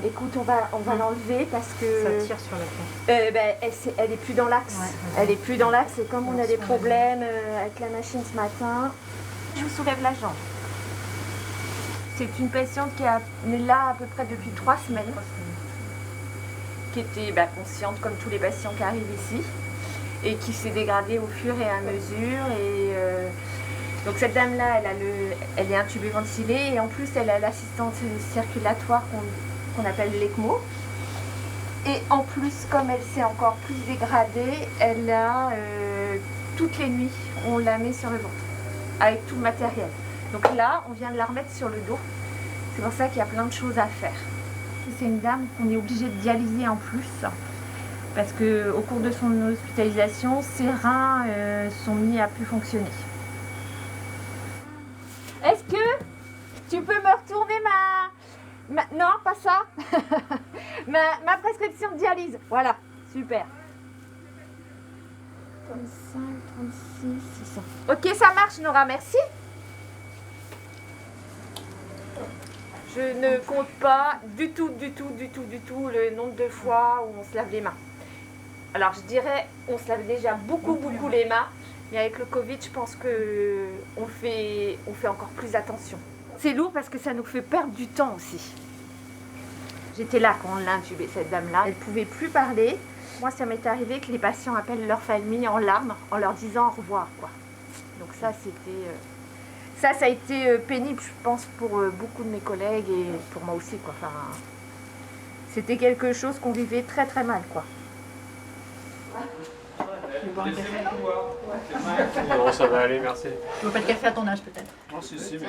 Écoute, on va l'enlever parce que... Ça tire sur la peau. Elle est plus dans l'axe. Elle est plus dans l'axe et comme on a des problèmes avec la machine ce matin, je vous soulève la jambe. C'est une patiente qui est là à peu près depuis 3 semaines, qui était consciente comme tous les patients qui arrivent ici et qui s'est dégradée au fur et à mesure. Donc cette dame-là, elle est intubée ventilée et en plus elle a l'assistance circulatoire qu'on appelle l'ECMO. Et en plus, comme elle s'est encore plus dégradée, elle a toutes les nuits, on la met sur le ventre avec tout le matériel. Donc là, on vient de la remettre sur le dos. C'est pour ça qu'il y a plein de choses à faire. C'est une dame qu'on est obligé de dialyser en plus parce qu'au cours de son hospitalisation, ses reins sont mis à plus fonctionner. Est-ce que tu peux me retourner non, pas ça. ma prescription de dialyse. Voilà, super. 35, 36, 600. Ok, ça marche, Nora, merci. Je ne compte pas du tout le nombre de fois où on se lave les mains. Alors, je dirais, on se lave déjà beaucoup les mains. Mais avec le Covid, je pense qu'on fait encore plus attention. C'est lourd parce que ça nous fait perdre du temps aussi. J'étais là quand on l'a intubée, cette dame-là. Elle ne pouvait plus parler. Moi, ça m'est arrivé que les patients appellent leur famille en larmes en leur disant au revoir, quoi. Donc ça, ça a été pénible, je pense, pour beaucoup de mes collègues et pour moi aussi, quoi. Enfin, c'était quelque chose qu'on vivait très mal, quoi. Non, ça va aller, merci. Tu veux pas de café à ton âge, peut-être? Non, si, mais...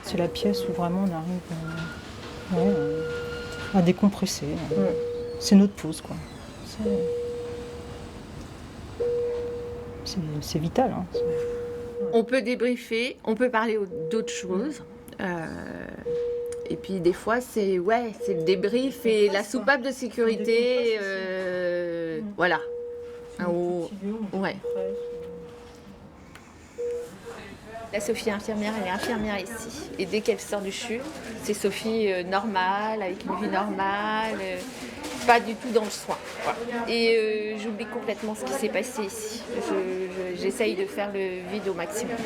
C'est la pièce où vraiment on arrive à décompresser. C'est notre pause, quoi. C'est vital. Hein. On peut débriefer, on peut parler d'autres choses. Et puis des fois, c'est le débrief et la soupape de sécurité. Voilà. Ouais. La Sophie infirmière, elle est infirmière ici. Et dès qu'elle sort du CHU, c'est Sophie normale, avec une vie normale, pas du tout dans le soin. Voilà. Et j'oublie complètement ce qui s'est passé ici. J'essaye de faire le vide au maximum.